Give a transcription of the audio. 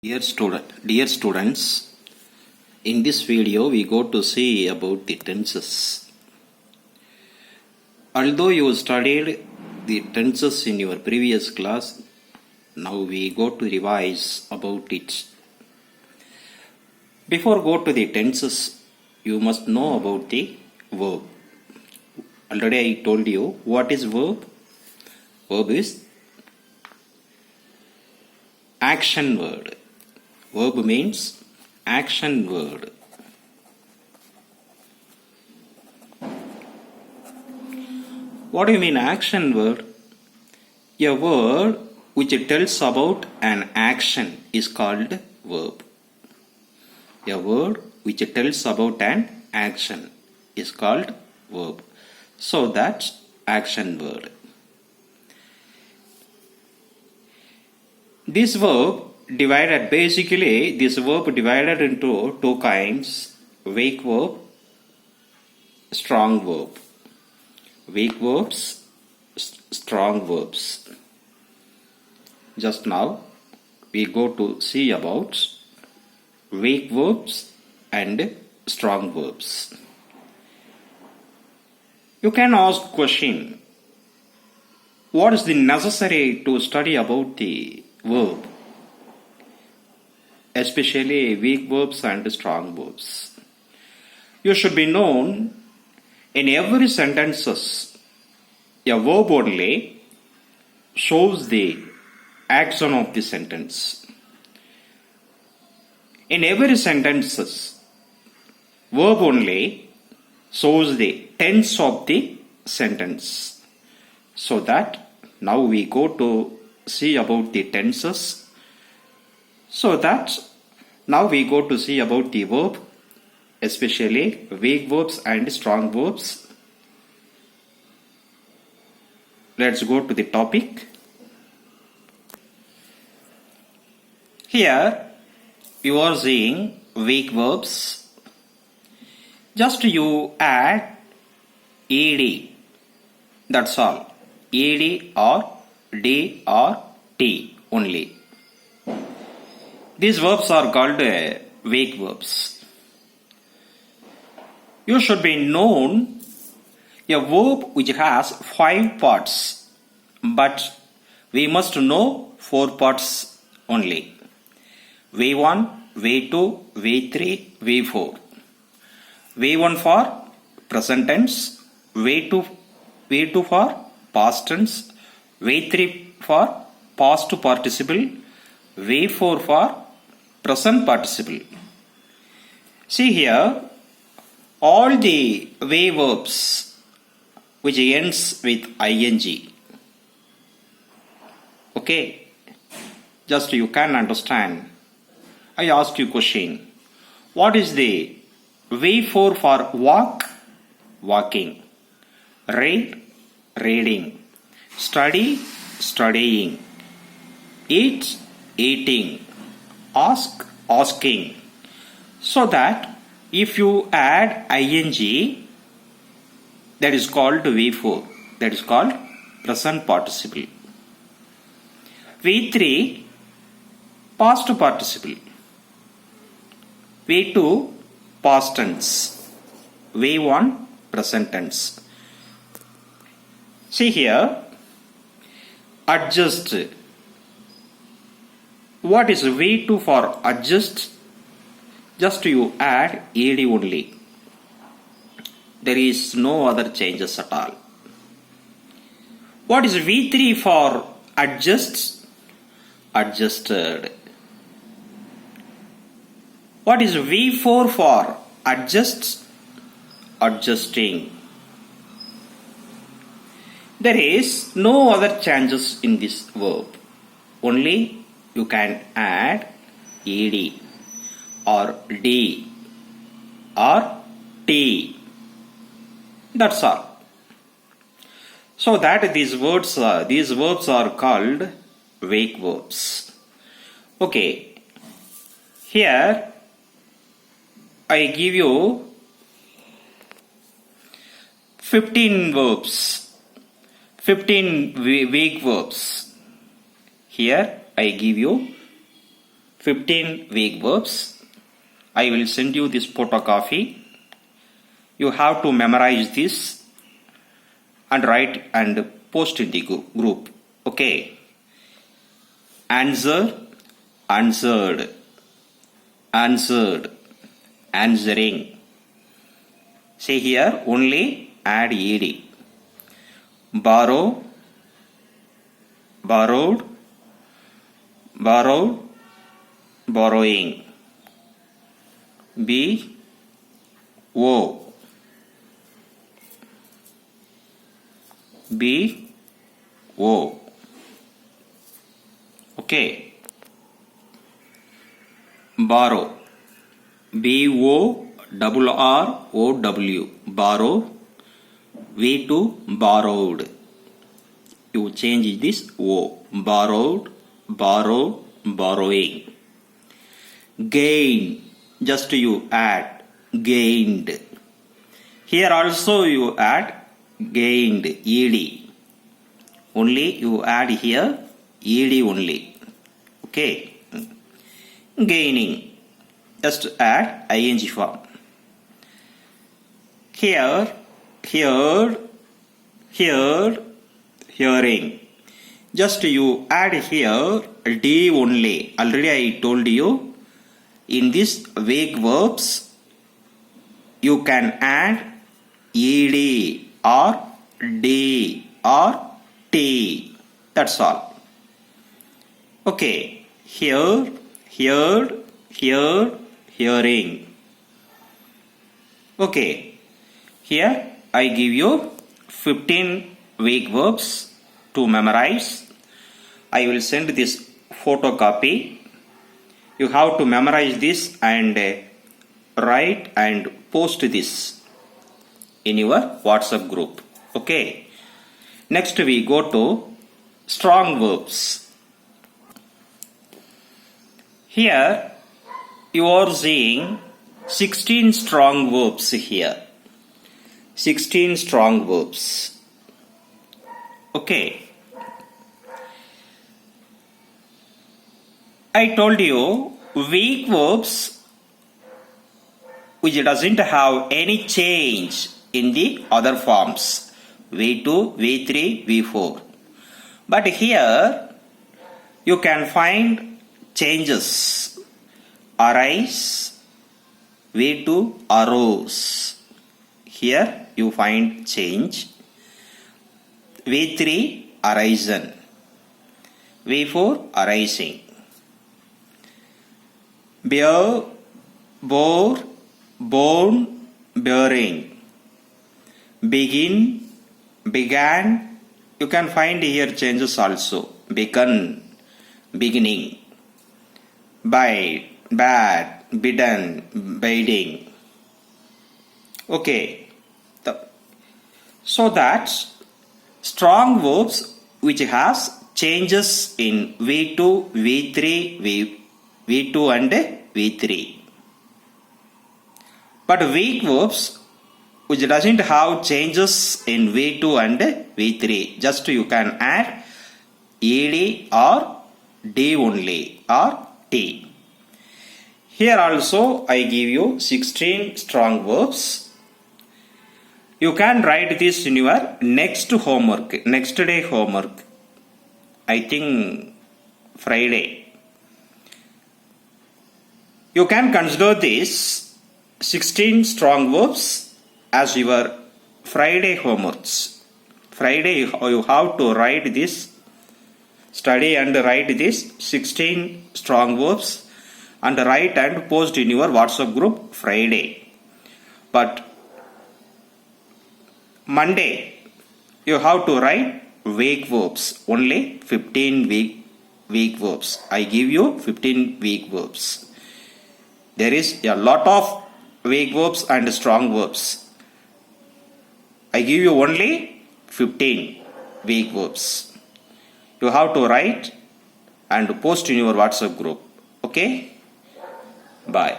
Dear students, in this video we go to see about the tenses. Although you studied the tenses in your previous class, now we go to revise about it. Before go to the tenses, you must know about the verb. Already I told you what is verb. Verb is action word. Verb means action word. What do you mean action word? A word which tells about an action is called verb. A word which tells about an action is called verb. So that's action word. This verb divided into two kinds: weak verb, strong verb. Weak verbs, strong verbs. Just now we go to see about weak verbs and strong verbs. You can ask question, what is the necessary to study about the verb, especially weak verbs and strong verbs? You should be known in every sentences a verb only shows the action of the sentence. In every sentences verb only shows the tense of the sentence. So that now we go to see about the tenses. So that now we go to see about the verb, especially weak verbs and strong verbs. Let's go to the topic. Here you are seeing weak verbs. Just you add ed. That's all. Ed or d or t only. These verbs are called weak verbs. You should be known a verb which has 5 parts, but we must know 4 parts only. V1, V2, V3, V4. V1 for present tense, V2 for past tense, V3 for past participle, V4 for present participle. See here, all the V verbs which ends with ing. Okay, just you can understand. I asked you question. What is the V4 for walk? Walking. Read? Reading. Study? Studying. Eat? Eating. Ask? Asking. So that if you add ing, that is called V4. That is called present participle. V3, past participle. V2, past tense. V1, present tense. See here, adjust. What is V2 for adjust? Just you add ed only. There is no other changes at all. What is V3 for adjust? Adjusted. What is V4 for adjust? Adjusting. There is no other changes in this verb. Only you can add ed or d or t. That's all. So that these verbs are called weak verbs. Okay. Here I give you 15 verbs. 15 weak verbs. Here I give you 15 weak verbs. I will send you this photocopy. You have to memorize this and write and post in the group. Okay. Answer, answered, answered, answering. See here, only add ed. Borrow, borrowed, borrowed, borrowing. B, O. B, O. Okay. Borrow. B-O-R-R-O-W. Borrow. V to borrowed. You change this O. Borrowed, borrow, borrowing. Gain. Just you add gained. Here also you add gained, ed. Only you add here ed only. Okay. Gaining. Just add ing form. Here, heard, heard, hearing. Just you add here d only. Already I told you, in this weak verbs, you can add ed or d or t. That's all. Okay. Heard, heard, heard, hearing. Okay. Here I give you 15 weak verbs to memorize. I will send this photocopy. You have to memorize this and write and post this in your WhatsApp group. Okay. Next we go to strong verbs. Here you are seeing 16 strong verbs here. 16 strong verbs. Okay. I told you weak verbs which doesn't have any change in the other forms. V2, V3, V4. But here you can find changes. Arise, V2 arose. Here you find change. V3 arisen. V4 arising. Bear, bore, born, bearing. Begin, began. You can find here changes also. Begun, beginning. Bide, bad, bidden, bidding. Okay. So that strong verbs which has changes in V2, V3, V2 and V3. But weak verbs which doesn't have changes in V2 and V3. Just you can add ed or d only or t. Here also I give you 16 strong verbs. You can write this in your next homework, next day homework. I think Friday. You can consider this 16 strong verbs as your Friday homeworks. Friday you have to write this, study and write this 16 strong verbs and write and post in your WhatsApp group Friday. But Monday you have to write weak verbs, only 15 weak verbs. I give you 15 weak verbs. There is a lot of weak verbs and strong verbs. I give you only 15 weak verbs. You have to write and post in your WhatsApp group. Okay? Bye.